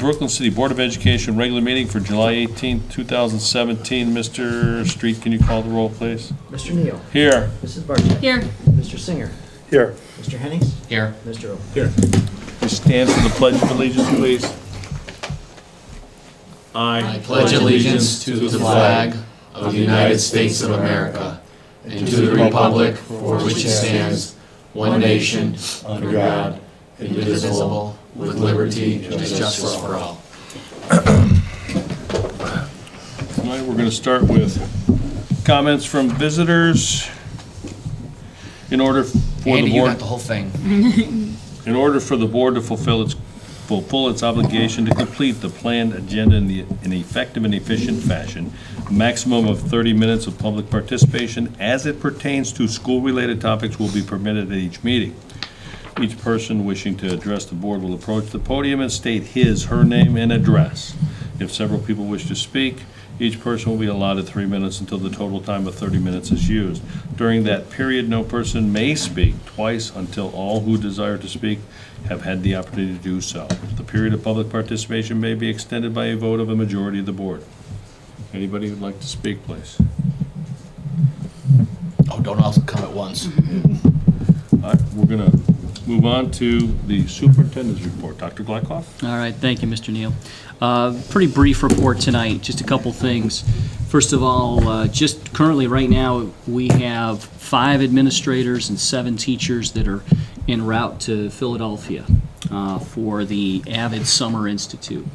Brooklyn City Board of Education regular meeting for July 18th, 2017. Mr. Street, can you call the roll, please? Mr. Neal. Here. Mrs. Barcheck. Here. Mr. Singer. Here. Mr. Hennings. Here. Mr. O. Here. We stand for the Pledge of Allegiance, please. I pledge allegiance to the flag of the United States of America and to the republic for which it stands, one nation, under God, indivisible, with liberty and justice for all. Tonight we're going to start with comments from visitors. In order for Andy, the you board, got the whole thing. in order for the board to fulfill its obligation to complete the planned agenda in an effective and efficient fashion, a maximum of 30 minutes of public participation as it pertains to school-related topics will be permitted at each meeting. Each person wishing to address the board will approach the podium and state her name, and address. If several people wish to speak, each person will be allotted 3 minutes until the total time of 30 minutes is used. During that period, no person may speak twice until all who desire to speak have had the opportunity to do so. The period of public participation may be extended by a vote of a majority of the board. Anybody who'd like to speak, please? Oh, don't all come at once. All right, we're going to move on to the superintendent's report. Dr. Glykoff? All right, thank you, Mr. Neal. Pretty brief report tonight, just a couple things. First of all, just currently right now, we have 5 administrators and 7 teachers that are en route to Philadelphia for the AVID Summer Institute.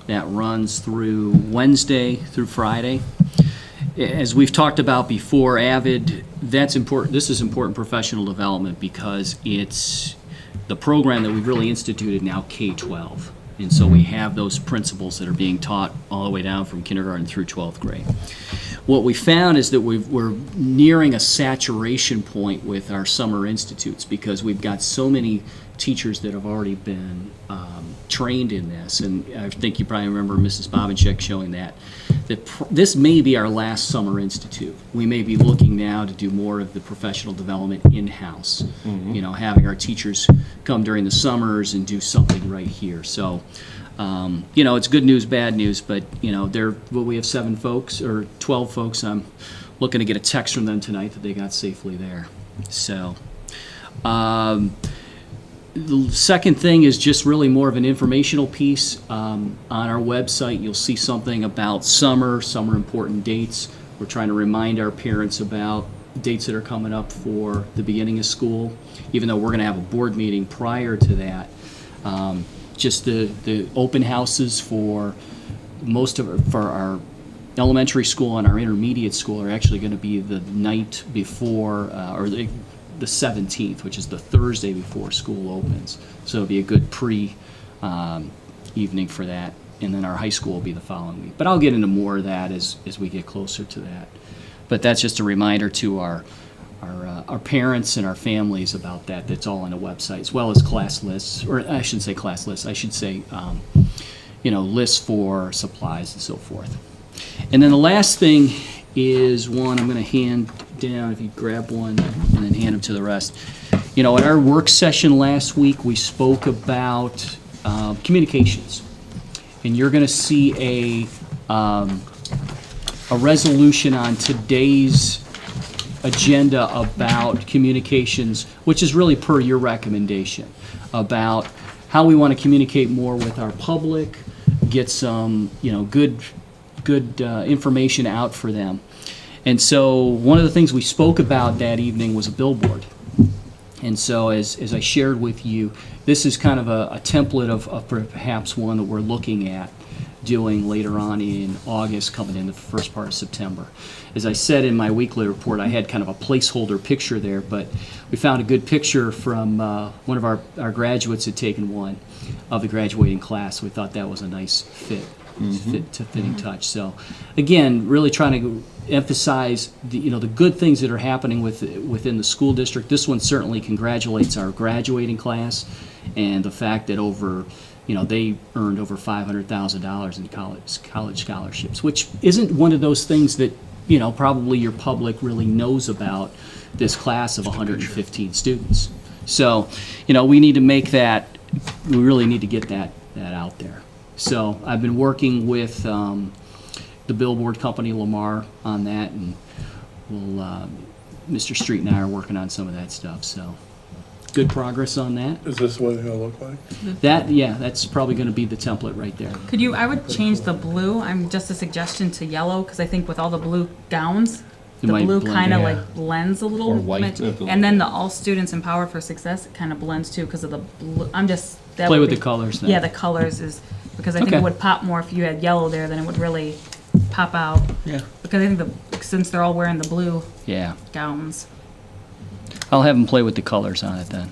That runs through Wednesday through Friday. As we've talked about before, AVID, that's important. This is important professional development because it's the program that we've really instituted now, K-12. And so we have those principles that are being taught all the way down from kindergarten through 12th grade. What we found is that we're nearing a saturation point with our summer institutes because we've got so many teachers that have already been trained in this. And I think you probably remember Mrs. Bobanchek showing that this may be our last summer institute. We may be looking now to do more of the professional development in-house. You know, having our teachers come during the summers and do something right here. So, you know, it's good news, bad news, but, you know, we have 7 folks or 12 folks. I'm looking to get a text from them tonight that they got safely there. So, the second thing is just really more of an informational piece. On our website, you'll see something about summer important dates. We're trying to remind our parents about dates that are coming up for the beginning of school, even though we're going to have a board meeting prior to that. Just the open houses for our elementary school and our intermediate school are actually going to be the night before, or the 17th, which is the Thursday before school opens. So it'll be a good evening for that. And then our high school will be the following week. But I'll get into more of that as we get closer to that. But that's just a reminder to our parents and our families about that. That's all on the website, as well as class lists, or I shouldn't say class lists. I should say, you know, lists for supplies and so forth. And then the last thing is one I'm going to hand down, if you grab one and then hand them to the rest. You know, at our work session last week, we spoke about communications. And you're going to see a resolution on today's agenda about communications, which is really per your recommendation, about how we want to communicate more with our public, get some, you know, good information out for them. And so one of the things we spoke about that evening was a billboard. And so as I shared with you, this is kind of a template of perhaps one that we're looking at doing later on in August, coming in the first part of September. As I said in my weekly report, I had kind of a placeholder picture there, but we found a good picture from one of our graduates had taken one of the graduating class. We thought that was a nice fitting touch. So again, really trying to emphasize the good things that are happening within the school district. This one certainly congratulates our graduating class and the fact that they earned over $500,000 in college scholarships, which isn't one of those things that probably your public really knows about this class of 115 students. So we need to make that, we really need to get that out there. So I've been working with the billboard company, Lamar, on that, and we'll, Mr. Street and I are working on some of that stuff, so good progress on that. Is this what it's gonna look like? That's probably going to be the template right there. Could you, I would change the blue, I'm just a suggestion, to yellow, because I think with all the blue gowns, It the might blue blend, kind of yeah. like blends a little. Or white. bit. And then the all students empowered for success kind of blends too, because of the blue, that Play would with be- the colors then. Yeah, the colors is, because I think Okay. it would pop more if you had yellow there, then it would really pop out. Yeah. Because I think since they're all wearing the blue Yeah. gowns. I'll have them play with the colors on it then.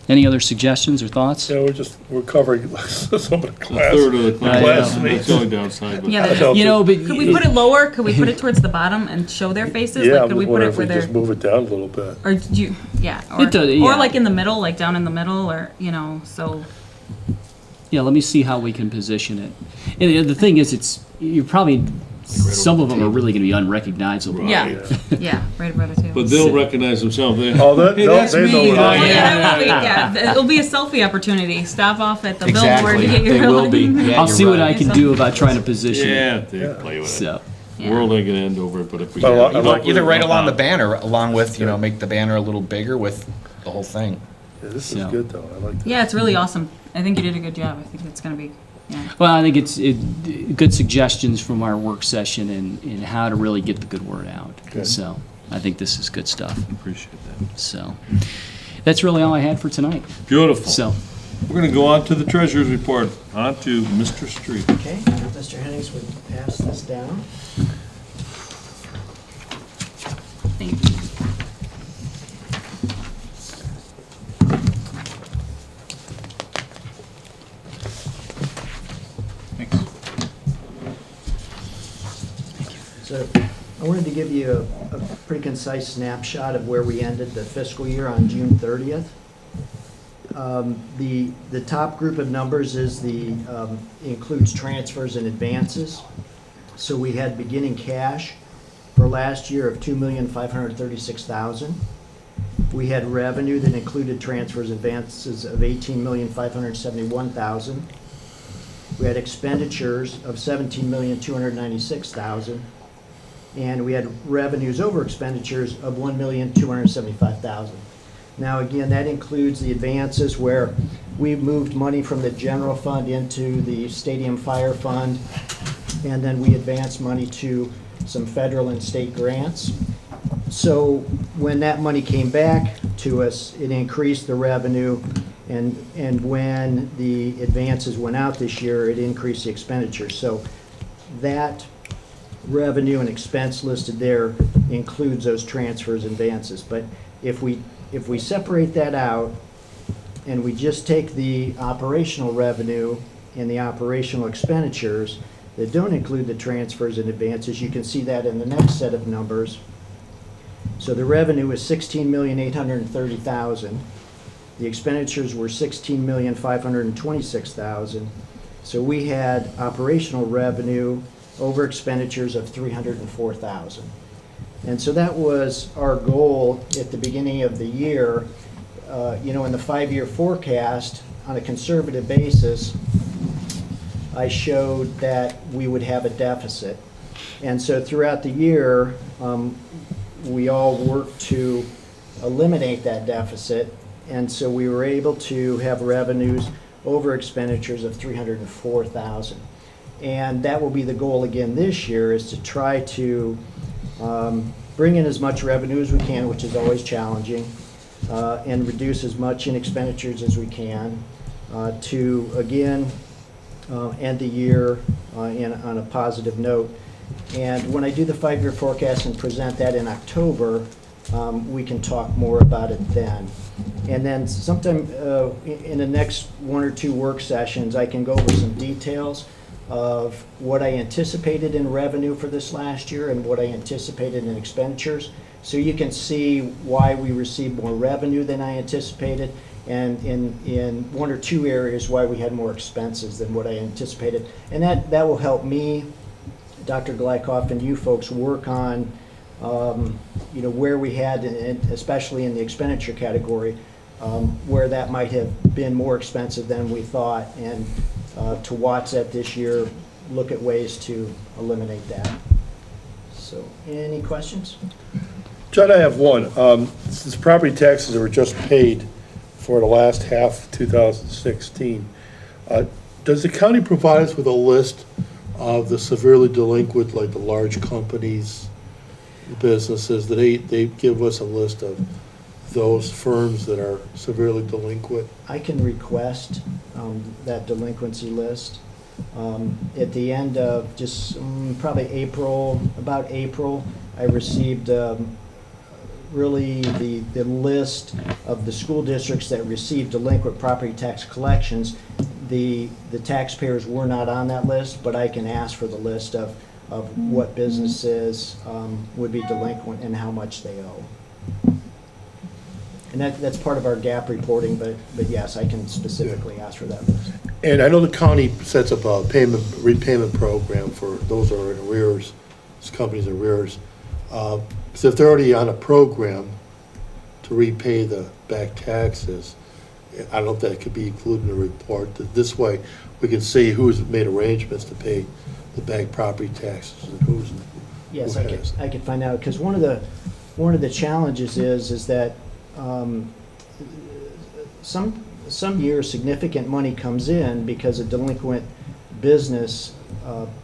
Any other suggestions or thoughts? Yeah, we're covering some of the A class. third of the I know. class, that's the only downside, but. Yeah, That's the- how- You know, but could we put it lower? Could we put it towards the bottom and show their faces? Yeah, Like, I'm could we just put wondering it if we where just they're, move it down a little bit. or do you, yeah, or, It does, or yeah. like in the middle, like down in the middle, or, so. yeah, let me see how we can position it. And the thing is, you're probably, some of them are really going to be unrecognizable. Yeah, Yeah. yeah, right above the table. But they'll recognize themselves. Oh, that, Hey, no, that's they know me. what Oh, I am. yeah, it'll be a selfie opportunity. Stop off at the billboard Exactly. to get your. They will be. Yeah, I'll you're see what right. I can do about trying to position it. Yeah, they Yeah. play with it. So, Yeah. World ain't gonna end over it, but if we. Well, can- I like- Either right along the banner, along with, make the banner a little bigger with the whole thing. Yeah, this is So. good though, I like that. Yeah, it's really awesome. I think you did a good job. I think it's gonna be, yeah. well, I think it's good suggestions from our work session and how to really get the good word out. Good. So, I think this is good stuff. Appreciate that. So, that's really all I had for tonight. Beautiful. So, We're gonna go on to the treasurer's report. On to Mr. Street. Okay, Mr. Hennings would pass this down. Thank you. So I wanted to give you a pretty concise snapshot of where we ended the fiscal year on June 30th. The top group of numbers is includes transfers and advances. So we had beginning cash for last year of $2,536,000. We had revenue that included transfers and advances of $18,571,000. We had expenditures of $17,296,000. And we had revenues over expenditures of $1,275,000. Now, again, that includes the advances where we moved money from the general fund into the stadium fire fund, and then we advanced money to some federal and state grants. So when that money came back to us, it increased the revenue, and when the advances went out this year, it increased the expenditures. So that revenue and expense listed there includes those transfers and advances. But if we separate that out and we just take the operational revenue and the operational expenditures that don't include the transfers and advances, you can see that in the next set of numbers. So the revenue is $16,830,000. The expenditures were $16,526,000. So we had operational revenue over expenditures of $304,000. And so that was our goal at the beginning of the year. In the 5-year forecast, on a conservative basis, I showed that we would have a deficit. And so throughout the year, we all worked to eliminate that deficit. And so we were able to have revenues over expenditures of $304,000. And that will be the goal again this year, is to try to bring in as much revenue as we can, which is always challenging, and reduce as much in expenditures as we can to, again, end the year on a positive note. And when I do the 5-year forecast and present that in October, we can talk more about it then. And then sometime in the next 1 or 2 work sessions, I can go over some details of what I anticipated in revenue for this last year and what I anticipated in expenditures. So you can see why we received more revenue than I anticipated, and in 1 or 2 areas why we had more expenses than what I anticipated. And that will help me, Dr. Glykoff, and you folks work on where we had, especially in the expenditure category, where that might have been more expensive than we thought, and to watch that this year, look at ways to eliminate that. So, any questions? John, I have one. Since property taxes were just paid for the last half of 2016, does the county provide us with a list of the severely delinquent, like the large companies, businesses, that they give us a list of those firms that are severely delinquent? I can request that delinquency list. At the end of just probably about April, I received really the list of the school districts that received delinquent property tax collections. The taxpayers were not on that list, but I can ask for the list of what businesses would be delinquent and how much they owe. And that's part of our gap reporting, but yes, I can specifically ask for that list. And I know the county sets up a repayment program for those that are in arrears, these companies in arrears. So if they're already on a program to repay the back taxes, I don't know if that could be included in the report. This way, we can see who's made arrangements to pay the back property taxes and who's. Yes, who has. I could find out, because one of the challenges is that some years significant money comes in because a delinquent business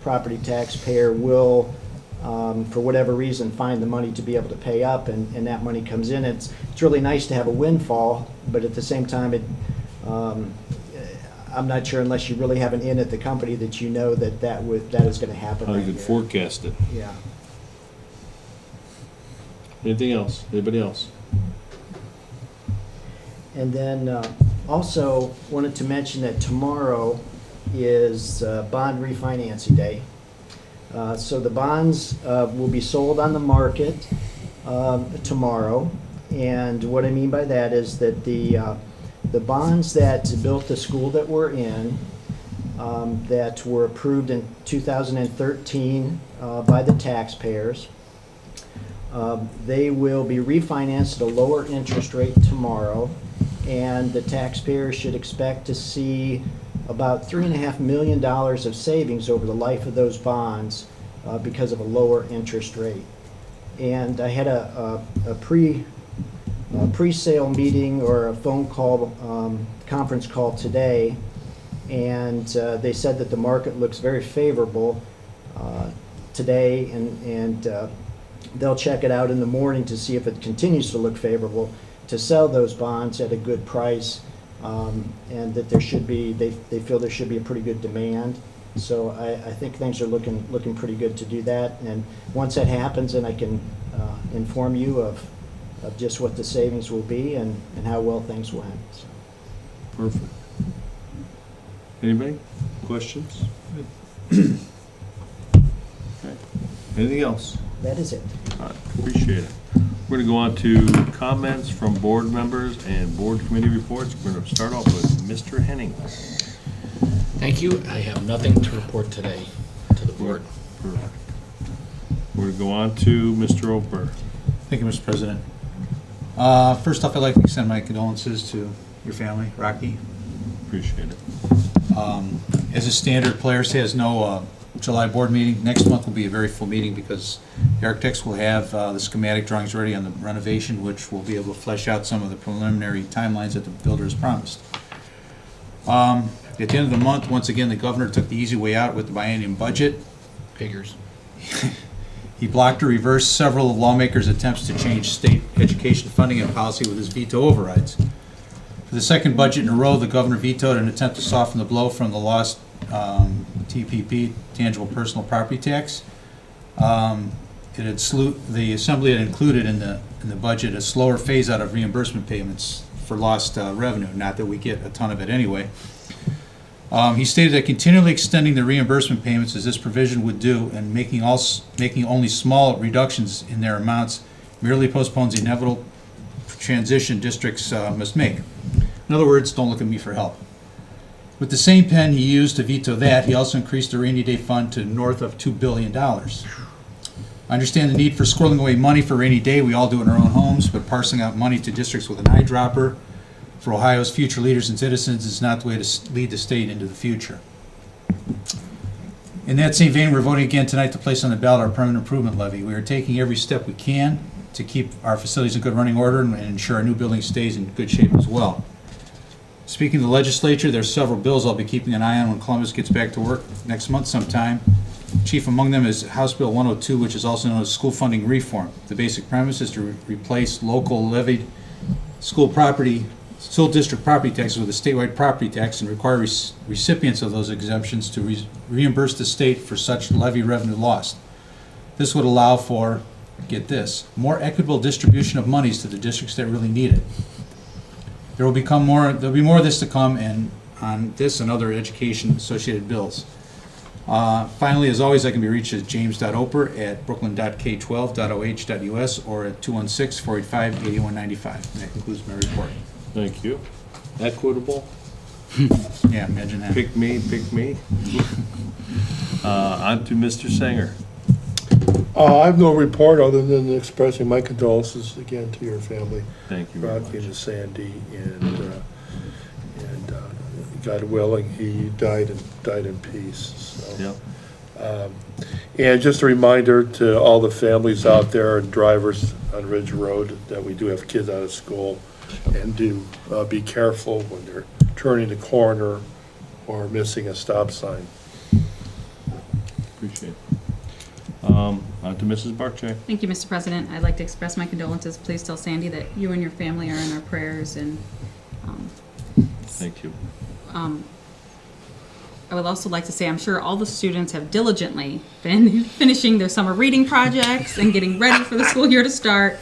property taxpayer will, for whatever reason, find the money to be able to pay up, and that money comes in. It's really nice to have a windfall, but at the same time, I'm not sure, unless you really have an in at the company, that you know that is going to happen. How you that can year. forecast it. Yeah. Anything else? Anybody else? And then also wanted to mention that tomorrow is bond refinancing day. So the bonds will be sold on the market tomorrow. And what I mean by that is that the bonds that built the school that we're in, that were approved in 2013 by the taxpayers, they will be refinanced at a lower interest rate tomorrow, and the taxpayers should expect to see about $3.5 million of savings over the life of those bonds because of a lower interest rate. And I had a pre-sale meeting, or a phone call, conference call today, and they said that the market looks very favorable today, and they'll check it out in the morning to see if it continues to look favorable, to sell those bonds at a good price, and that there should be, they feel there should be a pretty good demand. So I think things are looking pretty good to do that. And once that happens, then I can inform you of just what the savings will be and how well things went. So. Perfect. Anybody? Questions? Okay. Anything else? That is it. All right, appreciate it. We're going to go on to comments from board members and board committee reports. We're going to start off with Mr. Hennings. Thank you. I have nothing to report today to the board. Perfect. We're going to go on to Mr. Oper. Thank you, Mr. President. First off, I'd like to extend my condolences to your family, Rocky. Appreciate it. As a standard, Polaris has no July board meeting. Next month will be a very full meeting because the architects will have the schematic drawings ready on the renovation, which will be able to flesh out some of the preliminary timelines that the builder has promised. At the end of the month, once again, the governor took the easy way out with the biennium budget. Figures. He blocked or reversed several of lawmakers' attempts to change state education funding and policy with his veto overrides. For the second budget in a row, the governor vetoed an attempt to soften the blow from the lost TPP, tangible personal property tax. The Assembly had included in the budget a slower phase out of reimbursement payments for lost revenue, not that we get a ton of it anyway. He stated that continually extending the reimbursement payments as this provision would do, and making only small reductions in their amounts, merely postpones the inevitable transition districts must make. In other words, don't look at me for help. With the same pen he used to veto that, he also increased the rainy day fund to north of $2 billion. I understand the need for squirreling away money for rainy day. We all do it in our own homes, but parsing out money to districts with an eyedropper for Ohio's future leaders and citizens is not the way to lead the state into the future. In that same vein, we're voting again tonight to place on the ballot our permanent improvement levy. We are taking every step we can to keep our facilities in good running order and ensure our new building stays in good shape as well. Speaking of the legislature, there's several bills I'll be keeping an eye on when Columbus gets back to work next month sometime. Chief among them is House Bill 102, which is also known as school funding reform. The basic premise is to replace local levied school district property taxes with a statewide property tax and require recipients of those exemptions to reimburse the state for such levy revenue lost. This would allow for, get this, more equitable distribution of monies to the districts that really need it. There'll be more of this to come, and on this and other education-associated bills. Finally, as always, I can be reached at james.oper@brooklyn.k12.oh.us or at 216-485-8195. And that concludes my report. Thank you. Equitable, Yeah, imagine that. pick me. On to Mr. Singer. I have no report other than expressing my condolences again to your family. Thank you very Rocky much. and Sandy, and God willing, he died in peace, so. Yep. And just a reminder to all the families out there and drivers on Ridge Road that we do have kids out of school, and do be careful when they're turning the corner or missing a stop sign. Appreciate it. On to Mrs. Barchay. Thank you, Mr. President. I'd like to express my condolences. Please tell Sandy that you and your family are in our prayers, and Thank you. I would also like to say I'm sure all the students have diligently been finishing their summer reading projects and getting ready for the school year to start.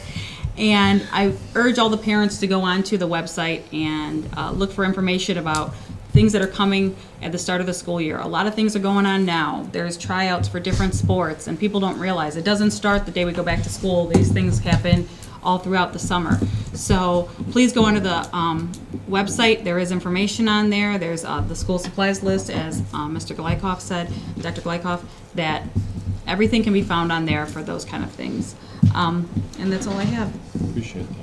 And I urge all the parents to go onto the website and look for information about things that are coming at the start of the school year. A lot of things are going on now. There's tryouts for different sports, and people don't realize it doesn't start the day we go back to school. These things happen all throughout the summer. So please go onto the website. There is information on there. There's the school supplies list, as Mr. Glykoff said, Dr. Glykoff, that everything can be found on there for those kind of things. And that's all I have. Appreciate that.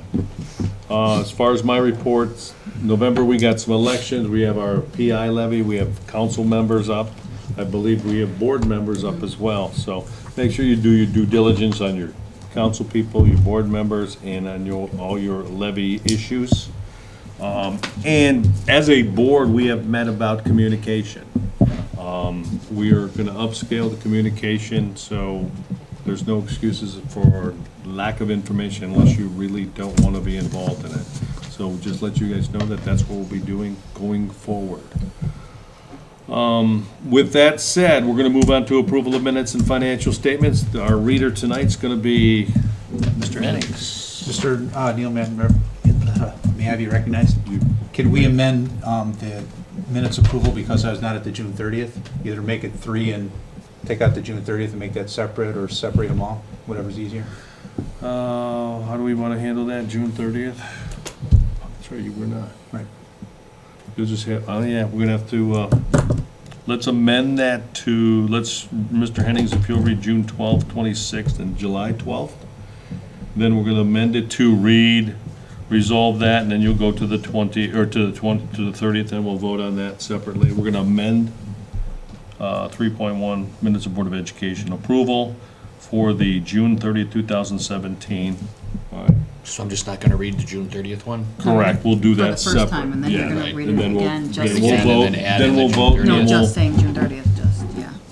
As far as my reports, November, we got some elections. We have our PI levy. We have council members up. I believe we have board members up as well. So make sure you do your due diligence on your council people, your board members, and on all your levy issues. And as a board, we have met about communication. We are going to upscale the communication, so there's no excuses for lack of information unless you really don't want to be involved in it. So just let you guys know that that's what we'll be doing going forward. With that said, we're going to move on to approval of minutes and financial statements. Our reader tonight's going to be Mr. Hennings. Mr. Neil, may I have you recognized? Can we amend the minutes approval because I was not at the June 30th? Either make it 3 and take out the June 30th and make that separate, or separate them all, whatever's easier. How do we want to handle that, June 30th? That's right, you were not. Right. You'll just have, oh yeah, we're gonna have to, let's amend that to, Mr. Hennings, if you'll read June 12th, 26th, and July 12th. Then we're gonna amend it to resolve that, and then you'll go to the 30th, and we'll vote on that separately. We're gonna amend 3.1 minutes of Board of Education approval for the June 30th, 2017. All right. So I'm just not gonna read the June 30th one? Correct, we'll do For the that separate. first time, and then you're Yeah, gonna right. read And it then we'll- again, just then again. we'll vote, And then add then in we'll the vote, June and No, then just we'll, saying June 30th,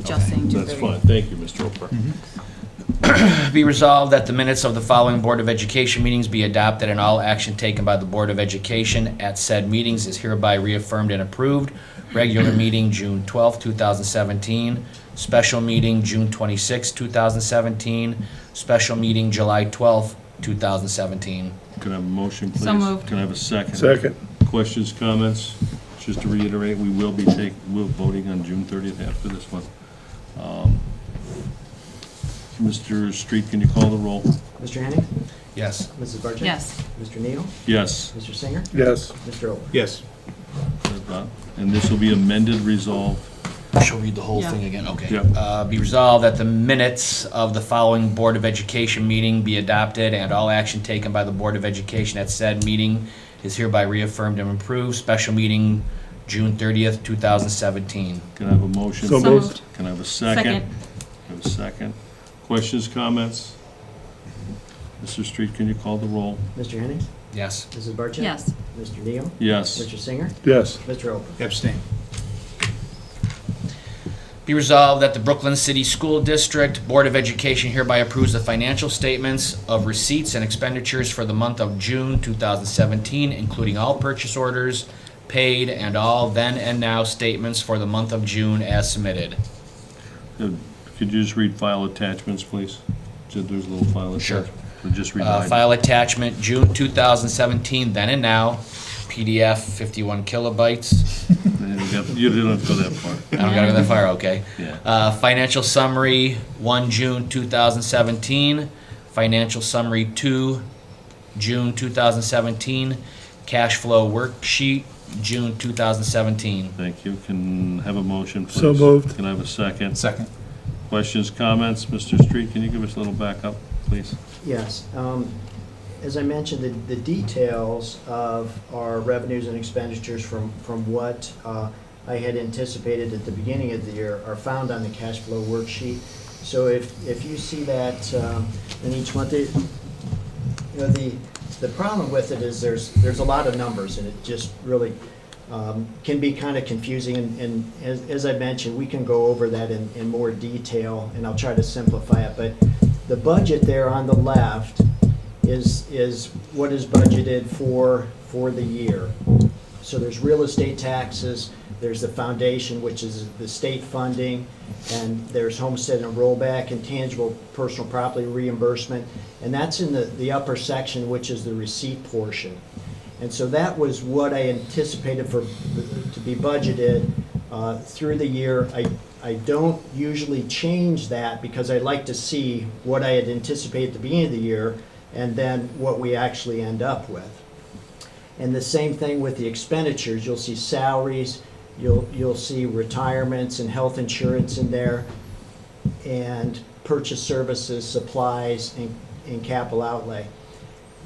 just saying June 30th. that's fine, thank you, Mr. Oper. Be resolved that the minutes of the following Board of Education meetings be adopted, and all action taken by the Board of Education at said meetings is hereby reaffirmed and approved. Regular meeting, June 12th, 2017. Special meeting, June 26th, 2017. Special meeting, July 12th, 2017. Can I have a motion, please? So moved. Can I have a second? Second. Questions, comments? Just to reiterate, we'll voting on June 30th after this one. Mr. Street, can you call the roll? Mr. Henning? Yes. Mrs. Barcheck? Yes. Mr. Neal? Yes. Mr. Singer? Yes. Mr. Ober? Yes. And this will be amended, resolved. She'll read the whole Yeah. thing again, okay. Yep. Be resolved that the minutes of the following Board of Education meeting be adopted, and all action taken by the Board of Education at said meeting is hereby reaffirmed and approved. Special meeting, June 30th, 2017. Can I have a motion? So moved. Can I have a second? Second. Have a second. Questions, comments? Mr. Street, can you call the roll? Mr. Henning? Yes. Mrs. Barcheck? Yes. Mr. Neal? Yes. Mr. Singer? Yes. Mr. Oakham? Abstain. Be resolved that the Brooklyn City School District Board of Education hereby approves the financial statements of receipts and expenditures for the month of June 2017, including all purchase orders paid and all then and now statements for the month of June as submitted. Could you just read file attachments, please? There's a little file Sure. attachment. Just read items. File attachment, June 2017, then and now, PDF 51 kilobytes. You didn't have to go that far. I don't gotta go that far, okay. Yeah. Financial summary, 1 June 2017. Financial summary, 2 June 2017. Cash flow worksheet, June 2017. Thank you. Can I have a motion, please? So moved. Can I have a second? Second. Questions, comments? Mr. Street, can you give us a little backup, please? Yes. As I mentioned, the details of our revenues and expenditures from what I had anticipated at the beginning of the year are found on the cash flow worksheet. So if you see that in each month, the problem with it is there's a lot of numbers, and it just really can be kind of confusing. And as I mentioned, we can go over that in more detail, and I'll try to simplify it. But the budget there on the left is what is budgeted for the year. So there's real estate taxes, there's the foundation, which is the state funding, and there's homestead and rollback and tangible personal property reimbursement, and that's in the upper section, which is the receipt portion. And so that was what I anticipated to be budgeted through the year. I don't usually change that because I like to see what I had anticipated at the beginning of the year and then what we actually end up with. And the same thing with the expenditures. You'll see salaries, you'll see retirements and health insurance in there, and purchase services, supplies, and capital outlay.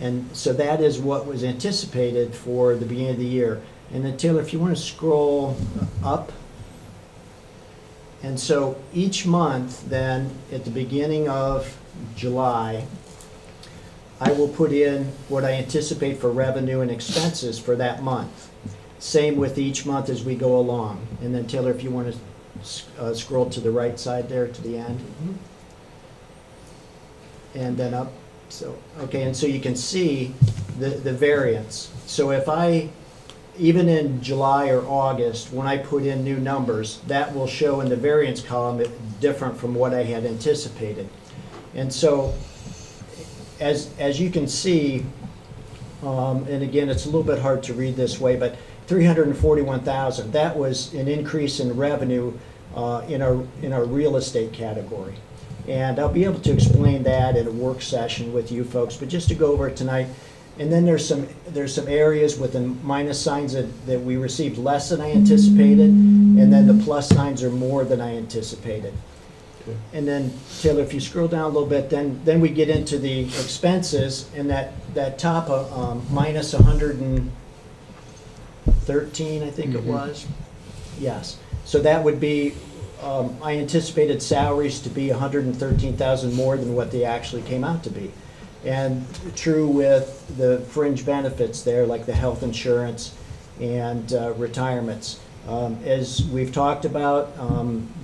And so that is what was anticipated for the beginning of the year. And then Taylor, if you want to scroll up. And so each month then, at the beginning of July, I will put in what I anticipate for revenue and expenses for that month. Same with each month as we go along. And then Taylor, if you want to scroll to the right side there to the end. And then up. So, okay, and so you can see the variance. So if even in July or August, when I put in new numbers, that will show in the variance column different from what I had anticipated. And so as you can see, and again, it's a little bit hard to read this way, but 341,000, that was an increase in revenue in our real estate category. And I'll be able to explain that in a work session with you folks, but just to go over it tonight. And then there's some areas with the minus signs that we received less than I anticipated, and then the plus signs are more than I anticipated. And then, Taylor, if you scroll down a little bit, then we get into the expenses, and that top minus 113, I think it was. Yes. So that would be, I anticipated salaries to be 113,000 more than what they actually came out to be. And true with the fringe benefits there, like the health insurance and retirements. As we've talked about,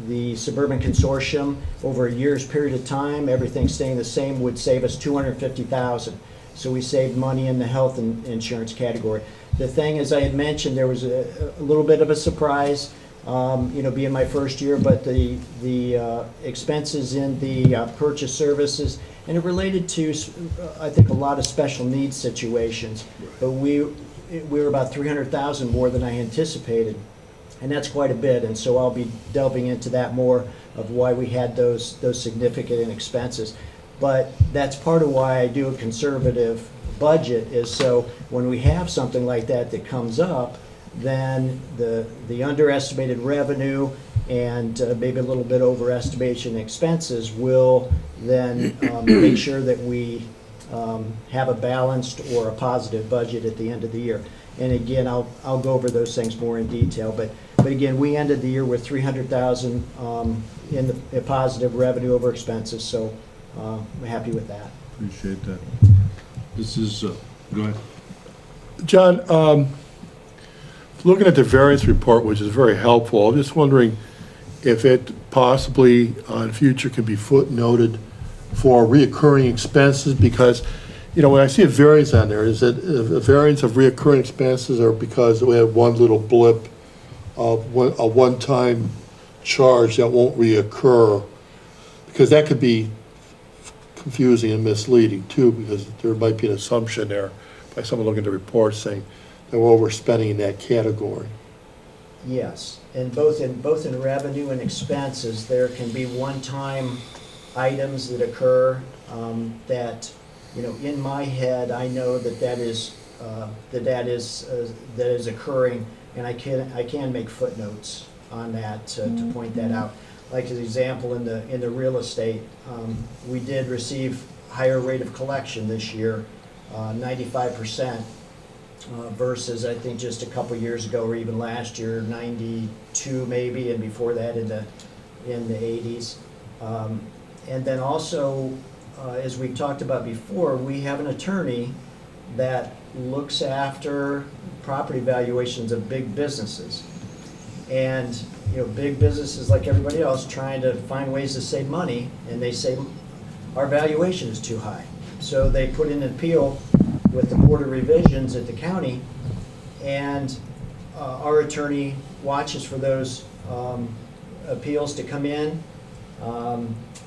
the Suburban Consortium, over a year's period of time, everything staying the same, would save us $250,000. So we saved money in the health insurance category. The thing, as I had mentioned, there was a little bit of a surprise, being my first year, but the expenses in the purchase services, and it related to, I think, a lot of special needs situations. But we were about $300,000 more than I anticipated. And that's quite a bit, and so I'll be delving into that more of why we had those significant expenses. But that's part of why I do a conservative budget, is so when we have something like that comes up, then the underestimated revenue and maybe a little bit overestimation expenses will then make sure that we have a balanced or a positive budget at the end of the year. And again, I'll go over those things more in detail, but again, we ended the year with 300,000 in the positive revenue over expenses, so we're happy with that. Appreciate that. This is, go ahead. John, looking at the variance report, which is very helpful, I'm just wondering if it possibly in future can be footnoted for reoccurring expenses, because, you know, when I see a variance on there, is it a variance of reoccurring expenses or because we have one little blip of a one-time charge that won't reoccur? Because that could be confusing and misleading too, because there might be an assumption there by someone looking at the report saying that we're overspending in that category. Yes, and both in revenue and expenses, there can be one-time items that occur that, you know, in my head, I know that is occurring, and I can make footnotes on that to point that out. Like as an example, in the real estate, we did receive higher rate of collection this year, 95%. Versus I think just a couple years ago or even last year, 92 maybe, and before that in the 80s. And then also, as we've talked about before, we have an attorney that looks after property valuations of big businesses. And, you know, big businesses like everybody else trying to find ways to save money, and they say our valuation is too high. So they put in an appeal with the Board of Revisions at the county, and our attorney watches for those appeals to come in,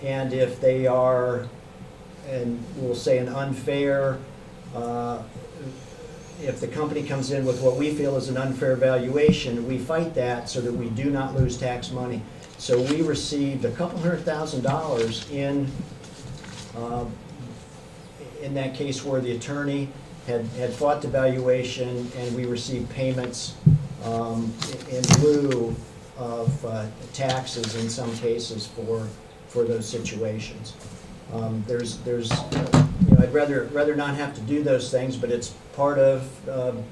and if they are, and we'll say an unfair, if the company comes in with what we feel is an unfair valuation, we fight that so that we do not lose tax money. So we received a couple $100,000 in that case where the attorney had fought the valuation, and we received payments in lieu of taxes in some cases for those situations. There's you know, I'd rather not have to do those things, but it's part of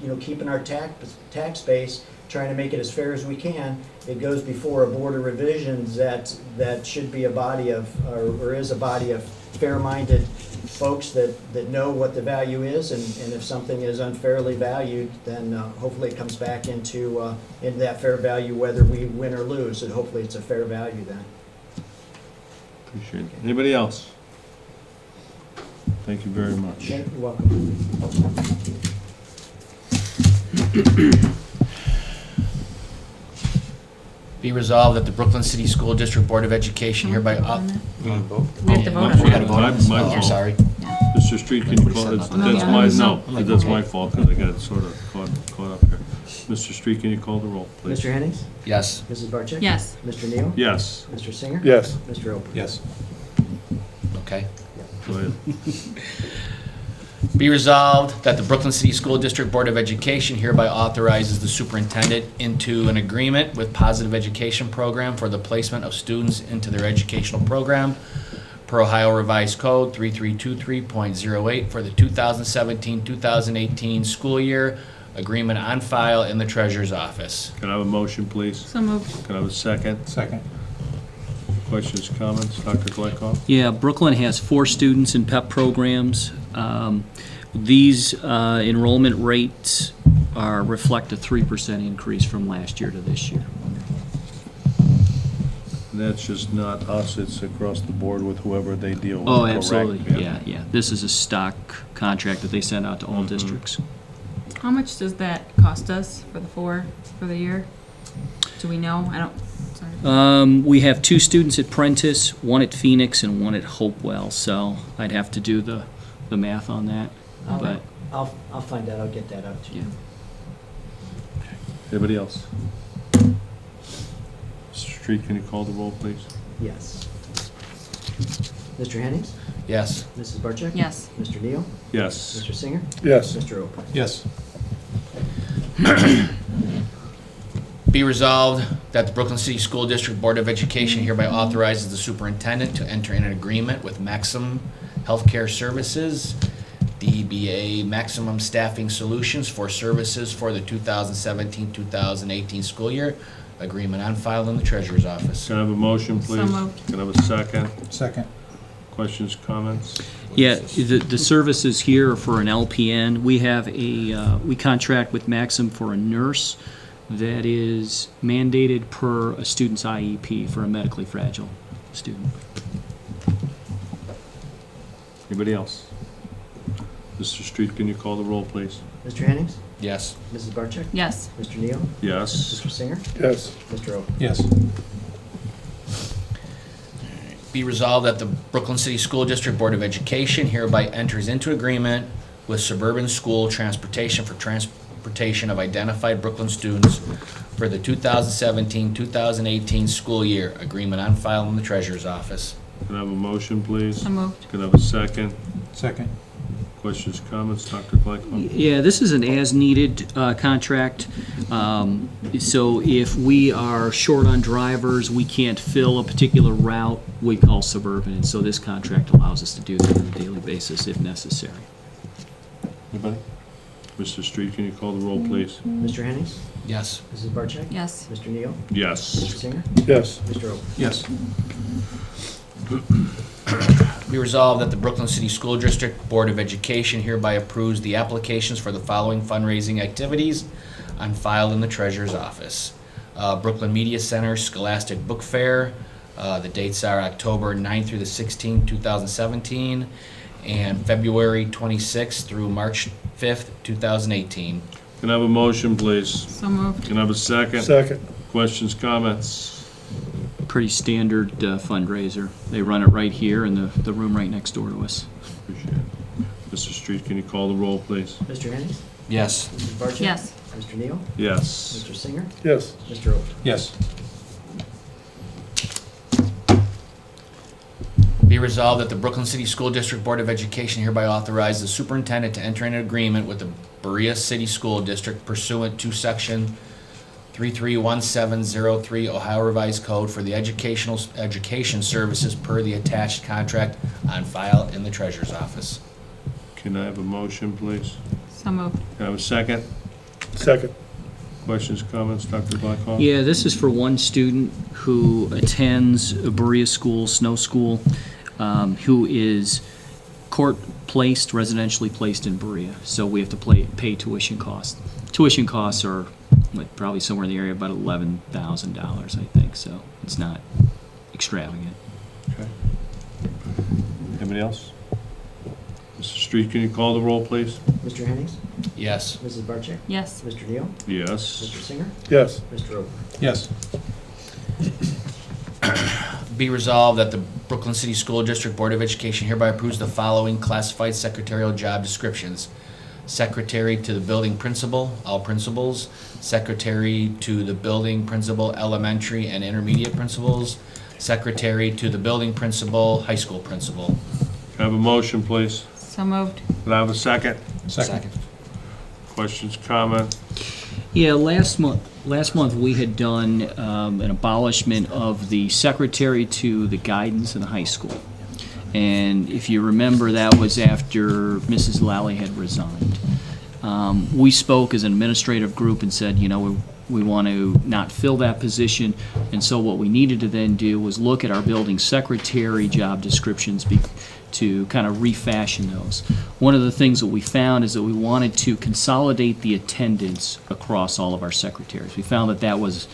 you know, keeping our tax base, trying to make it as fair as we can. It goes before a Board of Revisions that should be a body of, or is a body of fair-minded folks that know what the value is, and if something is unfairly valued, then hopefully it comes back into that fair value, whether we win or lose, and hopefully it's a fair value then. Appreciate it. Anybody else? Thank you very much. Okay, you're welcome. Be resolved that the Brooklyn City School District Board of Education hereby... We have to vote We on gotta that. vote on this? My Oh, I'm fault. sorry. Mr. Street, can you call, that's my, no, that's my fault, because I got sort of caught up here. Mr. Street, can you call the roll, please? Mr. Hennings? Yes. Mrs. Barcheck? Yes. Mr. Neal? Yes, Mr. Singer? Yes. Mr. Oper? Yes. Okay. go ahead. Be resolved that the Brooklyn City School District Board of Education hereby authorizes the superintendent into an agreement with Positive Education Program for the placement of students into their educational program per Ohio Revised Code 3323.08 for the 2017-2018 school year. Agreement on file in the treasurer's office. Can I have a motion, please? So moved. Can I have a second? Second. Questions, comments? Dr. Glykoff? Yeah, Brooklyn has 4 students in PEP programs. These enrollment rates reflect a 3% increase from last year to this year. And that's just not us, it's across the board with whoever they deal with, Oh, correct? absolutely, yeah. This is a stock contract that they send out to all districts. How much does that cost us for the year? Do we know? I don't, sorry. We have 2 students at Prentice, 1 at Phoenix, and 1 at Hopewell, so I'd have to do the math on that, but... I'll find out, I'll get that out to you. Anybody else? Mr. Street, can you call the roll, please? Yes. Mr. Hennings? Yes. Mrs. Barcheck? Yes. Mr. Neal? Yes. Mr. Singer? Yes. Mr. Oper? Yes. Be resolved that the Brooklyn City School District Board of Education hereby authorizes the superintendent to enter in an agreement with Maximum Healthcare Services DBA Maximum Staffing Solutions for services for the 2017-2018 school year. Agreement on file in the treasurer's office. Can I have a motion, please? moved. Can I have a second? Second. Questions, comments? Yeah, the services here are for an LPN. We have we contract with Maxim for a nurse that is mandated per a student's IEP for a medically fragile student. Anybody else? Mr. Street, can you call the roll, please? Mr. Hennings? Yes. Mrs. Barcheck? Yes. Mr. Neal? Yes. Mr. Singer? Yes. Mr. O. Yes. Be resolved that the Brooklyn City School District Board of Education hereby enters into agreement with Suburban School Transportation for transportation of identified Brooklyn students for the 2017-2018 school year. Agreement on file in the treasurer's office. Can I have a motion, please? So moved. Can I have a second? Second. Questions, comments, Dr. Blackman? Yeah, this is an as-needed contract. So if we are short on drivers, we can't fill a particular route, we call Suburban. And so this contract allows us to do that on a daily basis if necessary. Anybody? Mr. Street, can you call the roll, please? Mr. Hennings? Yes. Mrs. Barcheck? Yes. Mr. Neal? Mr. Yes. Singer? Yes. Mr. O. Yes. Be resolved that the Brooklyn City School District Board of Education hereby approves the applications for the following fundraising activities on file in the treasurer's office. Brooklyn Media Center Scholastic Book Fair. The dates are October 9th through the 16th, 2017, and February 26th through March 5th, 2018. Can I have a motion, please? So moved. Can I have a second? Second. Questions, comments? Pretty standard fundraiser. They run it right here in the room right next door to us. Appreciate it. Mr. Street, can you call the roll, please? Mr. Hennings? Yes. Mrs. Barcheck? Yes. Mr. Neal? Yes. Mr. Singer? Yes. Mr. O. Yes. Be resolved that the Brooklyn City School District Board of Education hereby authorizes the superintendent to enter into an agreement with the Berea City School District pursuant to Section 331703 Ohio Revised Code for the education services per the attached contract on file in the treasurer's office. Can I have a motion, please? So moved. Can I have a second? Second. Questions, comments, Dr. Blackhawk? Yeah, this is for one student who attends a Berea school, Snow School, who is court-placed, residentially placed in Berea. So we have to pay tuition costs. Tuition costs are probably somewhere in the area of about $11,000, I think, so it's not extravagant. Okay. Anybody else? Mr. Street, can you call the roll, please? Mr. Hennings? Yes. Mrs. Barcheck? Yes. Mr. Neal? Yes. Mr. Singer? Yes. Mr. O. Yes. Be resolved that the Brooklyn City School District Board of Education hereby approves the following classified secretarial job descriptions. Secretary to the building principal, all principals. Secretary to the building principal, elementary and intermediate principals. Secretary to the building principal, high school principal. Can I have a motion, please? So moved. Can I have a second? Second. Questions, comments? Yeah, last month we had done an abolishment of the secretary to the guidance in the high school. And if you remember, that was after Mrs. Lally had resigned. We spoke as an administrative group and said, you know, we want to not fill that position. And so what we needed to then do was look at our building secretary job descriptions to kind of refashion those. One of the things that we found is that we wanted to consolidate the attendance across all of our secretaries. We found that that was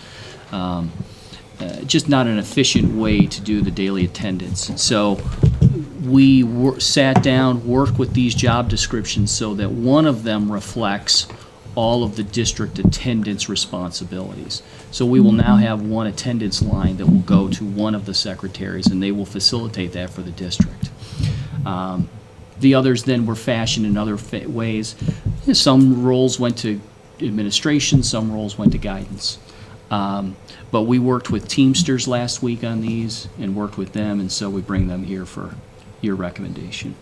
just not an efficient way to do the daily attendance. So we sat down, worked with these job descriptions so that one of them reflects all of the district attendance responsibilities. So we will now have one attendance line that will go to one of the secretaries, and they will facilitate that for the district. The others then were fashioned in other ways. Some roles went to administration, some roles went to guidance. But we worked with Teamsters last week on these and worked with them, and so we bring them here for your recommendation,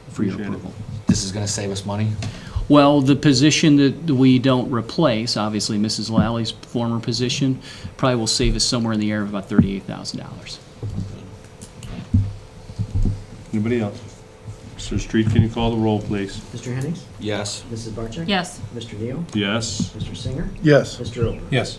for your Appreciate it. approval. This is gonna save us money? Well, the position that we don't replace, obviously Mrs. Lally's former position, probably will save us somewhere in the area of about $38,000. Anybody else? Mr. Street, can you call the roll, please? Mr. Hennings? Yes. Mrs. Barcheck? Yes. Mr. Neal? Yes. Mr. Singer? Yes. Mr. Ober? Yes.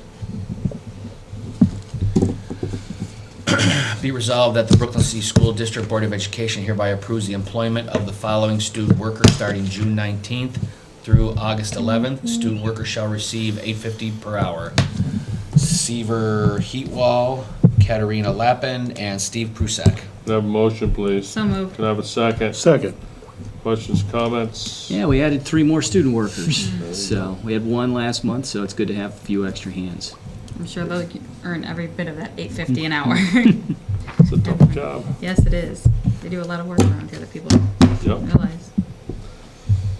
Be resolved that the Brooklyn City School District Board of Education hereby approves the employment of the following student workers starting June 19th through August 11th. Student workers shall receive $8.50 per hour. Seaver Heatwall, Katerina Lappin, and Steve Prusek. Can I have a motion, please? So moved. Can I have a second? Second. Questions, comments? Yeah, we added 3 more student workers. So we had 1 last month, so it's good to have a few extra hands. I'm sure they'll earn every bit of that $8.50 an hour. It's a tough job. Yes, it is. They do a lot of work around here that people don't Yep. realize.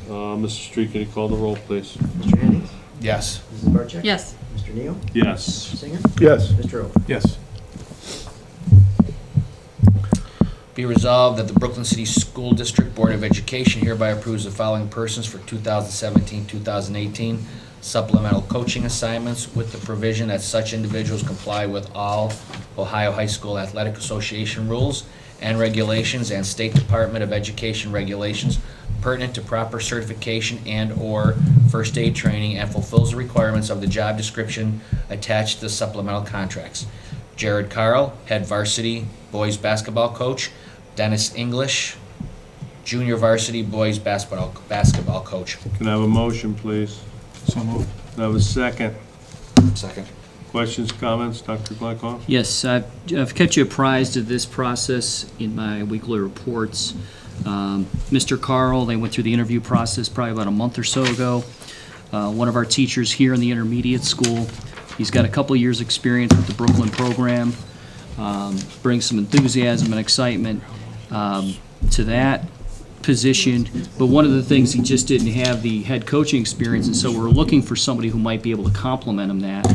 Mr. Street, can you call the roll, please? Mr. Hennings? Yes. Mrs. Barcheck? Yes. Mr. Neal? Mr. Yes. Singer? Yes. Mr. Ober? Yes. Be resolved that the Brooklyn City School District Board of Education hereby approves the following persons for 2017-2018 supplemental coaching assignments with the provision that such individuals comply with all Ohio High School Athletic Association rules and regulations and State Department of Education regulations pertinent to proper certification and/or first aid training and fulfills the requirements of the job description attached to the supplemental contracts. Jared Carl, head varsity boys basketball coach. Dennis English, junior varsity boys basketball coach. Can I have a motion, please? So moved. Can I have a second? Second. Questions, comments, Dr. Glykoff? Yes, I've kept you apprised of this process in my weekly reports. Mr. Carl, they went through the interview process probably about a month or so ago. One of our teachers here in the intermediate school. He's got a couple of years' experience with the Brooklyn program. Brings some enthusiasm and excitement to that position, but one of the things, he just didn't have the head coaching experience, and so we're looking for somebody who might be able to complement him that.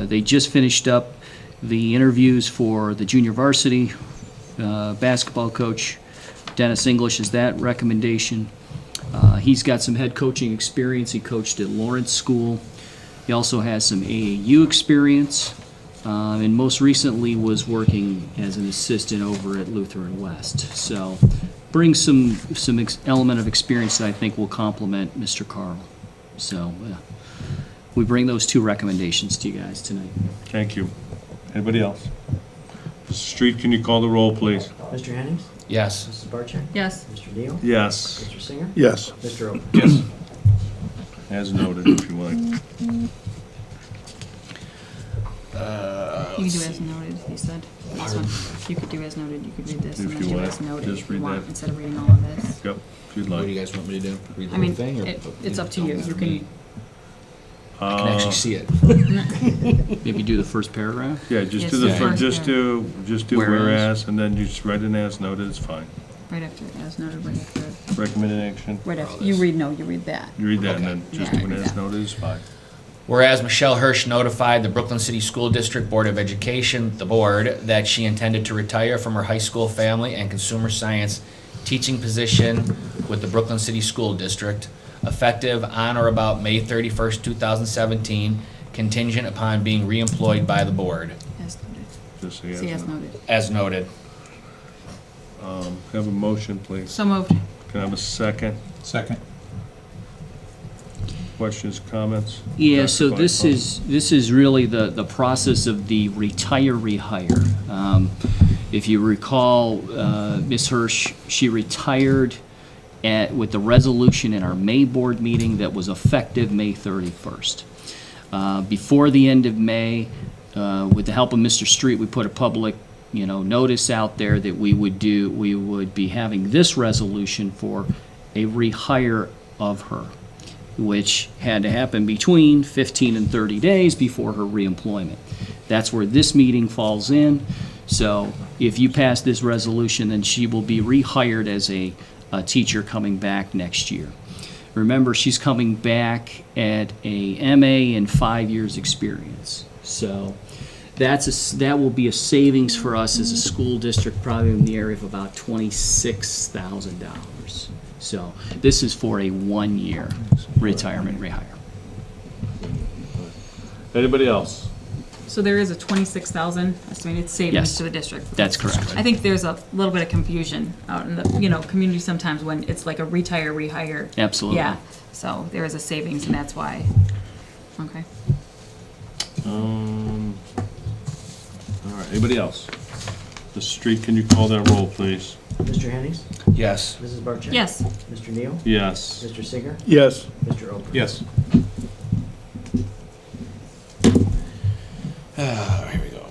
They just finished up the interviews for the junior varsity basketball coach. Dennis English is that recommendation. He's got some head coaching experience. He coached at Lawrence School. He also has some AAU experience, and most recently was working as an assistant over at Lutheran West. So brings some element of experience that I think will complement Mr. Carl. So we bring those 2 recommendations to you guys tonight. Thank you. Anybody else? Mr. Street, can you call the roll, please? Mr. Hennings? Yes. Mrs. Barcheck? Yes. Mr. Neal? Yes. Mr. Singer? Yes. Mr. Ober? Yes. As noted, if you like. You can do as noted, he said. This one. You could do as noted, you could read this, If and then you do want, as noted just if you read want, that. instead of reading all of this. Yep, if you'd What do like. you guys want me to do? Read the I mean, whole thing? or it's up to you. You can, I can actually see it. Maybe do the first paragraph? Yeah, just Yes, do the, the fir- first just do Whereas. whereas, and then you just write it as noted, it's fine. right after, as noted, right after, Recommended action, right after, you read that. you read that, and then just Yeah, do it read as that. noted, is fine. Whereas Michelle Hirsch notified the Brooklyn City School District Board of Education, the board, that she intended to retire from her high school family and consumer science teaching position with the Brooklyn City School District, effective on or about May 31st, 2017, contingent upon being reemployed by the board, As noted. Just say See, as as noted. noted. as noted. Can I have a motion, please? So moved. Can I have a second? Second. Questions, comments? Yeah, Dr. so this Glykoff? is really the process of the retire-rehire. If you recall, Ms. Hirsch, she retired with the resolution in our May board meeting that was effective May 31st. Before the end of May, with the help of Mr. Street, we put a public notice out there that we would be having this resolution for a rehire of her, which had to happen between 15 and 30 days before her reemployment. That's where this meeting falls in. So if you pass this resolution, then she will be rehired as a teacher coming back next year. Remember, she's coming back at a MA and 5 years experience. So that will be a savings for us as a school district, probably in the area of about $26,000. So this is for a 1-year retirement rehire. Anybody else? So there is a 26,000 estimated savings Yes. to the district. That's correct. I think there's a little bit of confusion out in the, community sometimes when it's like a retire, rehire. Absolutely. Yeah, so there is a savings and that's why. Okay. All right, anybody else? Mr. Street, can you call that roll, please? Mr. Hennings? Yes. Mrs. Barcheck? Yes. Mr. Neal? Yes. Mr. Singer? Yes. Mr. Ober? Yes. Here we go.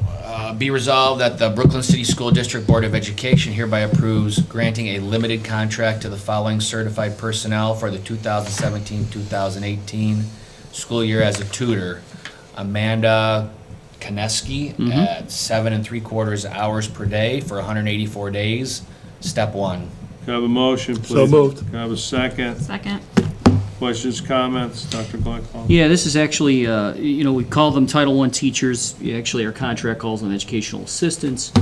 Be resolved that the Brooklyn City School District Board of Education hereby approves granting a limited contract to the following certified personnel for the 2017-2018 school year as a tutor. Amanda Koneski at 7 3/4 hours per day for 184 days. Step 1. Can I have a motion, please? So moved. Can I have a second? Second. Questions, comments? Dr. Blackwell? Yeah, this is actually, we call them Title I teachers. Actually, our contract calls them educational assistants.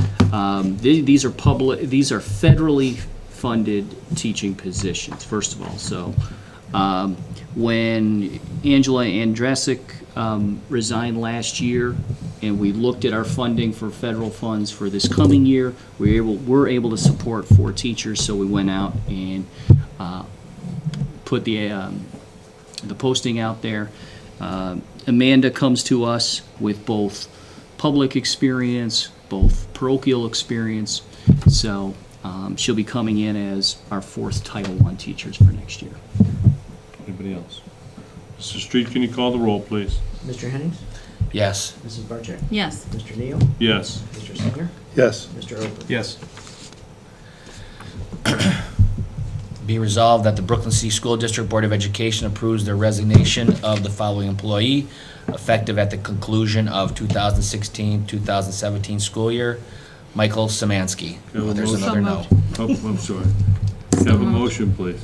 These are federally funded teaching positions, first of all. So when Angela Andrasik resigned last year, and we looked at our funding for federal funds for this coming year, we're able to support 4 teachers, so we went out and put the posting out there. Amanda comes to us with both public experience, both parochial experience, so she'll be coming in as our 4th Title I teachers for next year. Anybody else? Mr. Street, can you call the roll, please? Mr. Hennings? Yes. Mrs. Barcheck? Yes. Mr. Neal? Yes. Mr. Singer? Yes. Mr. Ober? Yes. Be resolved that the Brooklyn City School District Board of Education approves the resignation of the following employee effective at the conclusion of 2016-2017 school year. Michael Samansky. Can I have a There's motion? another no. Oh, I'm sorry. Can I have a motion, please?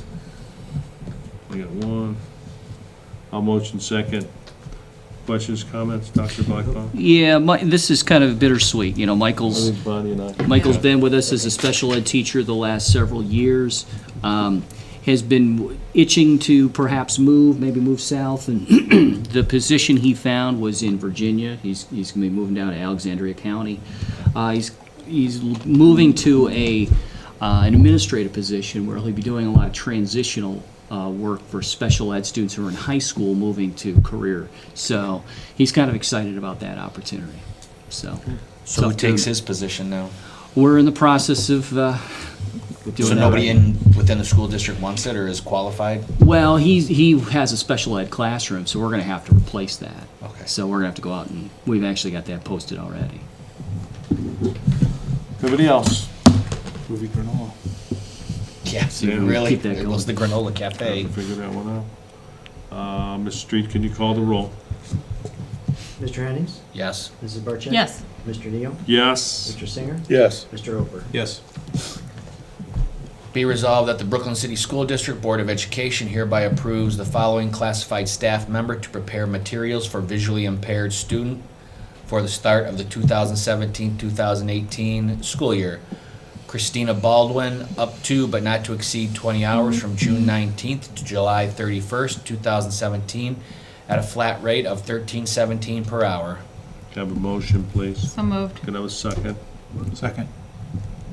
I got one. I'll motion second. Questions, comments? Dr. Blackwell? Yeah, this is kind of bittersweet. Michael's Bonnie and I. Michael's been with us as a special ed teacher the last several years. Has been itching to perhaps maybe move south, and the position he found was in Virginia. He's going to be moving down to Alexandria County. He's moving to an administrative position where he'll be doing a lot of transitional work for special ed students who are in high school moving to career. So he's kind of excited about that opportunity. So So who takes his position now? We're in the process of doing So that nobody right within the school district wants it or is qualified? Well, he has a special ed classroom, so we're going to have to replace that. Okay. So we're going to have to go out and we've actually got that posted already. Anybody else? Movie granola. Yeah, so Yeah, really, keep that it was the going. granola cafe. Figure that one out. Mr. Street, can you call the roll? Mr. Hennings? Yes. Mrs. Barcheck? Yes. Mr. Neal? Yes. Mr. Singer? Yes. Mr. Ober? Yes. Be resolved that the Brooklyn City School District Board of Education hereby approves the following classified staff member to prepare materials for visually impaired student for the start of the 2017-2018 school year. Christina Baldwin, up to but not to exceed 20 hours from June 19th to July 31st, 2017, at a flat rate of $13.17 per hour. Can I have a motion, please? So moved. Can I have a second? Second.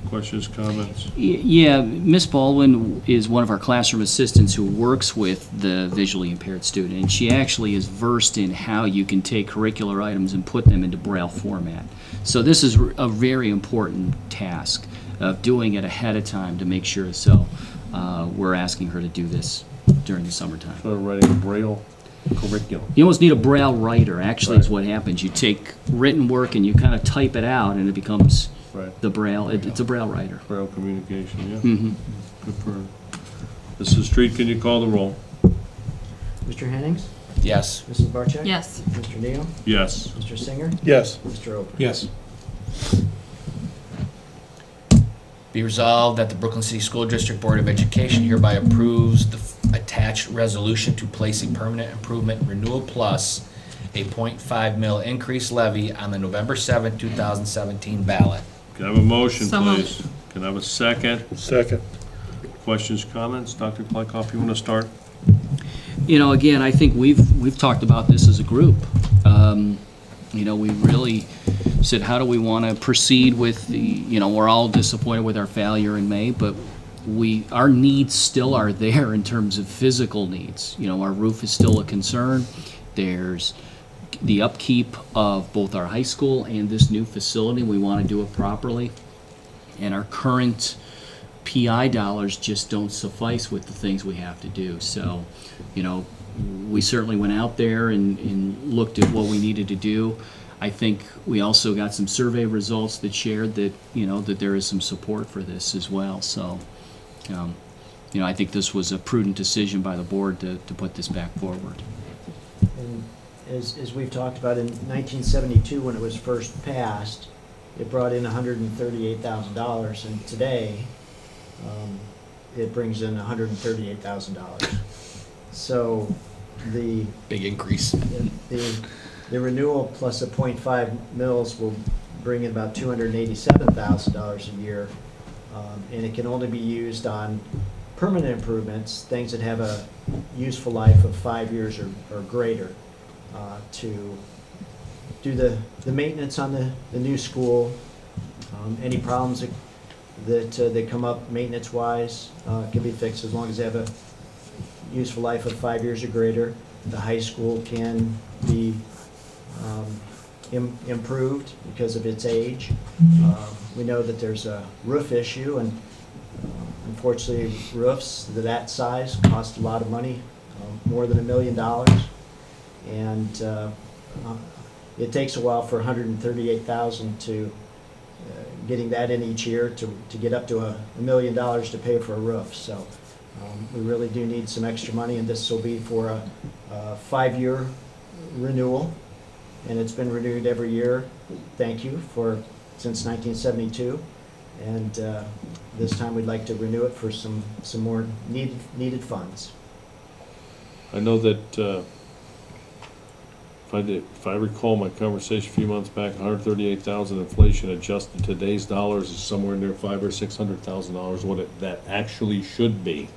Questions, comments? Yeah, Miss Baldwin is one of our classroom assistants who works with the visually impaired student, and she actually is versed in how you can take curricular items and put them into Braille format. So this is a very important task of doing it ahead of time to make sure. So we're asking her to do this during the summertime. For writing Braille curriculum. You almost need a Braille writer, actually, is what happens. You take written work and you kind of type it out, and it becomes Right. the Braille. It's a Braille writer. Braille communication, yeah. Mm-hmm. Good for her. Mrs. Street, can you call the roll? Mr. Hennings? Yes. Mrs. Barcheck? Yes. Mr. Neal? Yes. Mr. Singer? Yes. Mr. Ober? Yes. Be resolved that the Brooklyn City School District Board of Education hereby approves the attached resolution to place a permanent improvement renewal plus a .5 mil increase levy on the November 7, 2017 ballot. Can I have a motion, So please? Can I have a second? Second. Questions, comments? Dr. Kleikoff, you want to start? Again, I think we've talked about this as a group. we really said, how do we want to proceed with the, we're all disappointed with our failure in May, but our needs still are there in terms of physical needs. Our roof is still a concern. There's the upkeep of both our high school and this new facility. We want to do it properly. And our current PI dollars just don't suffice with the things we have to do. So, we certainly went out there and looked at what we needed to do. I think we also got some survey results that shared that, that there is some support for this as well. So, I think this was a prudent decision by the board to put this back forward. And as we've talked about, in 1972, when it was first passed, it brought in $138,000, and today, it brings in $138,000. So the Big increase. the renewal plus a .5 mils will bring in about $287,000 a year, and it can only be used on permanent improvements, things that have a useful life of 5 years or greater, to do the maintenance on the new school. Any problems that come up maintenance-wise can be fixed as long as they have a useful life of 5 years or greater. The high school can be improved because of its age. We know that there's a roof issue, and unfortunately roofs that size cost a lot of money, more than $1 million. And it takes a while for $138,000 to getting that in each year to get up to $1 million to pay for a roof. So we really do need some extra money, and this will be for a 5-year renewal, and it's been renewed every year. Thank you since 1972, and this time we'd like to renew it for some more needed funds. I know that, if I recall my conversation a few months back, 138,000 inflation adjusted to today's dollars is somewhere near $500,000 or $600,000, what that actually should be.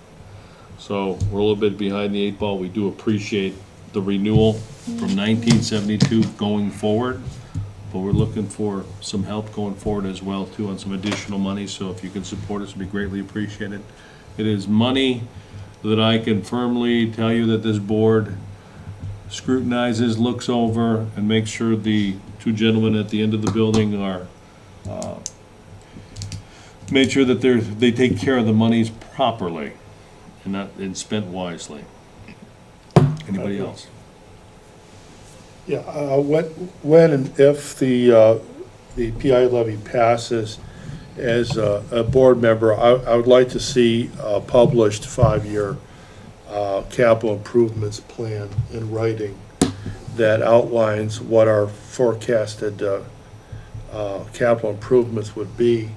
So we're a little bit behind the 8 ball. We do appreciate the renewal from 1972 going forward, but we're looking for some help going forward as well too on some additional money. So if you can support us, it'd be greatly appreciated. It is money that I can firmly tell you that this board scrutinizes, looks over, and makes sure the two gentlemen at the end of the building are made sure that they take care of the monies properly and spent wisely. Anybody else? Yeah, when and if the PI levy passes, as a board member, I would like to see a published 5-year capital improvements plan in writing that outlines what our forecasted capital improvements would be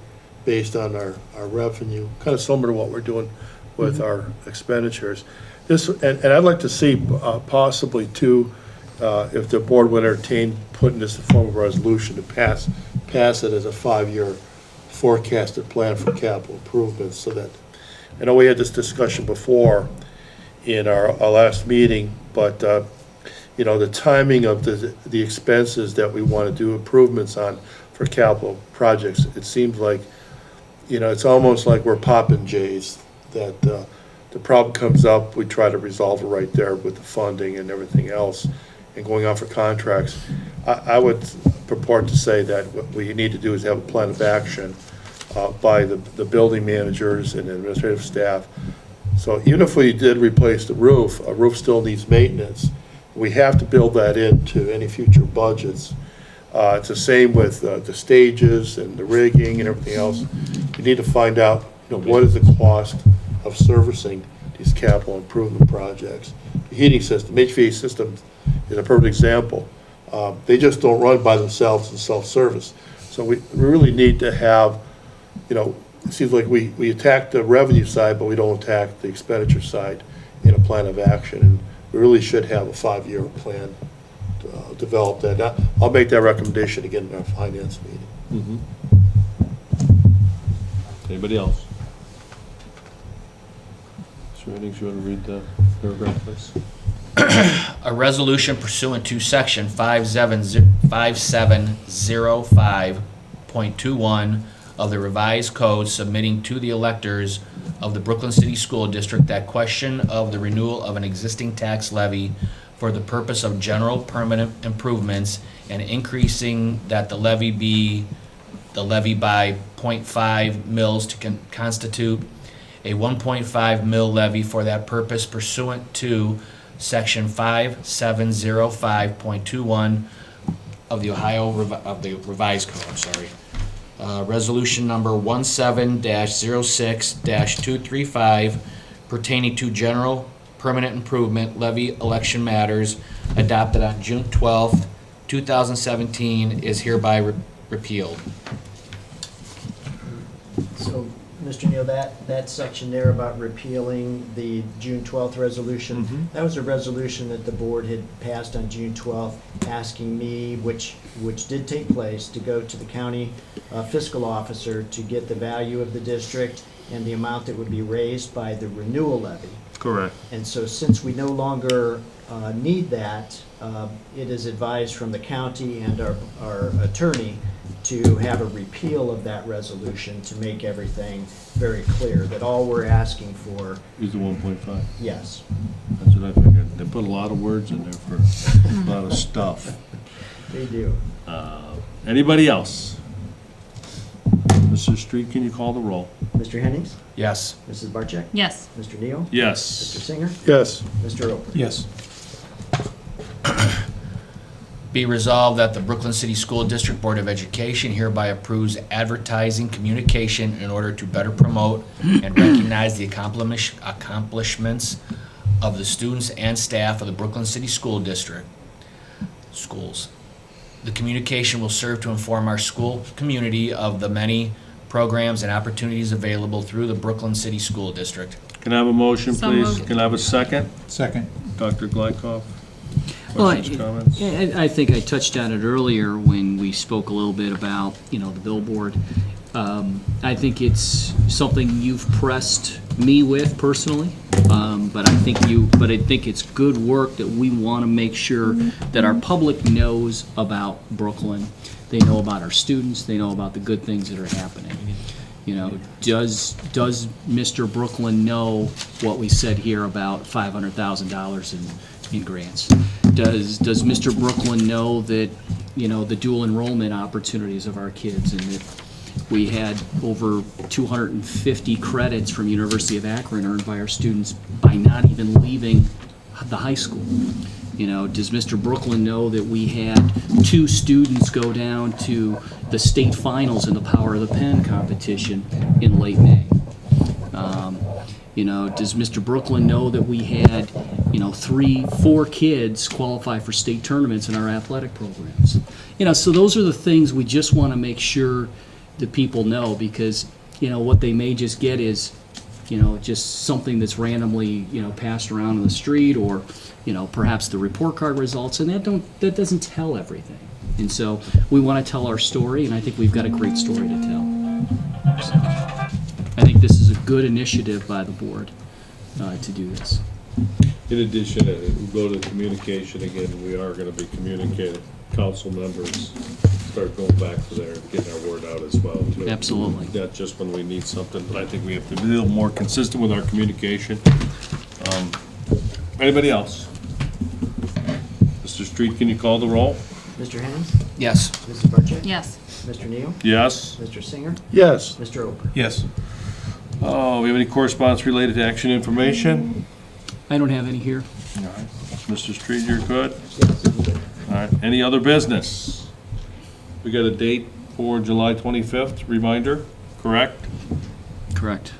based on our revenue, kind of similar to what we're doing with our expenditures. And I'd like to see possibly too, if the board would entertain putting this in form of a resolution to pass it as a 5-year forecasted plan for capital improvements, so that, I know we had this discussion before in our last meeting, but the timing of the expenses that we want to do improvements on for capital projects, it seems like, it's almost like we're popping J's, that the problem comes up, we try to resolve it right there with the funding and everything else, and going on for contracts. I would purport to say that what we need to do is have a plan of action by the building managers and administrative staff. So even if we did replace the roof, a roof still needs maintenance. We have to build that into any future budgets. It's the same with the stages and the rigging and everything else. You need to find out, what is the cost of servicing these capital improvement projects. The heating system, HVAC system is a perfect example. They just don't run by themselves in self-service. So we really need to have, it seems like we attack the revenue side, but we don't attack the expenditure side in a plan of action. And we really should have a 5-year plan to develop that. I'll make that recommendation again in our finance meeting. Anybody else? Mr. Headings, you want to read the paragraph, please? A resolution pursuant to section 570 5705.21 of the revised code, submitting to the electors of the Brooklyn City School District that question of the renewal of an existing tax levy for the purpose of general permanent improvements and increasing that the levy by 0.5 mils to constitute a 1.5 mil levy for that purpose pursuant to section 5705.21 of the revised code, I'm sorry. Resolution number 17-06-235 pertaining to general permanent improvement levy election matters adopted on June 12th, 2017 is hereby repealed. So, Mr. Neal, that section there about repealing the June 12th resolution, that was a resolution that the board had passed on June 12th, asking me, which did take place, to go to the county fiscal officer to get the value of the district and the amount that would be raised by the renewal levy. Correct. And so since we no longer need that, it is advised from the county and our attorney to have a repeal of that resolution to make everything very clear, that all we're asking for, Is the 1.5. yes. That's what I figured. They put a lot of words in there for a lot of stuff. They do. Anybody else? Mr. Street, can you call the roll? Mr. Hennings? Yes. Mrs. Barcheck? Yes. Mr. Neal? Mr. Yes. Singer? Yes. Mr. Roper? Yes. Be resolved that the Brooklyn City School District Board of Education hereby approves advertising communication in order to better promote and recognize the accomplishments of the students and staff of the Brooklyn City School District schools. The communication will serve to inform our school community of the many programs and opportunities available through the Brooklyn City School District. Can I have a motion, So please? moved. Can I have a second? Second. Dr. Glykoff? Well, Questions, comments? I think I touched on it earlier when we spoke a little bit about, the billboard. I think it's something you've pressed me with personally, but I think it's good work that we want to make sure that our public knows about Brooklyn. They know about our students. They know about the good things that are happening. Does Mr. Brooklyn know what we said here about $500,000 in grants? Does Mr. Brooklyn know that, the dual enrollment opportunities of our kids, and that we had over 250 credits from University of Akron earned by our students by not even leaving the high school? Does Mr. Brooklyn know that we had 2 students go down to the state finals in the Power of the Pen competition in late May? Does Mr. Brooklyn know that we had, 3-4 kids qualify for state tournaments in our athletic programs? So those are the things we just want to make sure that people know, because, what they may just get is, just something that's randomly, passed around in the street, or, perhaps the report card results, and that doesn't tell everything. And so we want to tell our story, and I think we've got a great story to tell. So, I think this is a good initiative by the board to do this. In addition, we go to communication again, we are going to be communicating. Council members start going back to there, getting our word out as well, too. Absolutely. Not just when we need something, but I think we have to be a little more consistent with our communication. Anybody else? Mr. Street, can you call the roll? Mr. Hennings? Yes. Mrs. Barcheck? Yes. Mr. Neal? Yes. Mr. Singer? Yes. Mr. Roper? Yes. Oh, we have any correspondence related to action information? I don't have any here. All right. Mr. Street, you're good? Yes. Good. All right. Any other business? We got a date for July 25th, reminder, correct? Correct.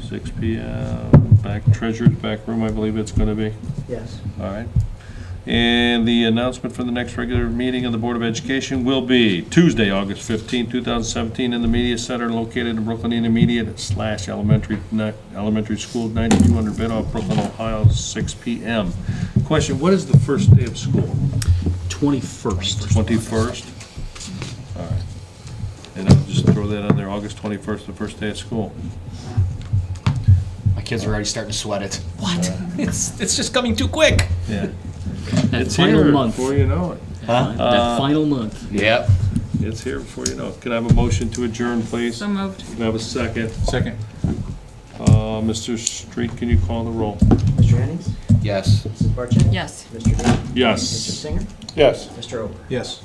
6 p.m., treasurer's back room, I believe it's going to be. Yes. All right. And the announcement for the next regular meeting of the Board of Education will be Tuesday, August 15, 2017, in the Media Center located in Brooklyn Intermediate/Elementary School, 9200 Bed off Brooklyn, Ohio, 6 p.m. Question, what is the first day of school? 21st. 21st? All right. And I'll just throw that on there, August 21st, the first day of school. My kids are already starting to sweat it. What? It's just coming too quick. Yeah. That It's final here month. before you know it. That final month. Yep. It's here before you know it. Can I have a motion to adjourn, please? So moved. Can I have a second? Second. Mr. Street, can you call the roll? Mr. Hennings? Yes. Mrs. Barcheck? Yes. Mr. Green? Mr. Yes. Singer? Yes. Mr. Ober? Yes.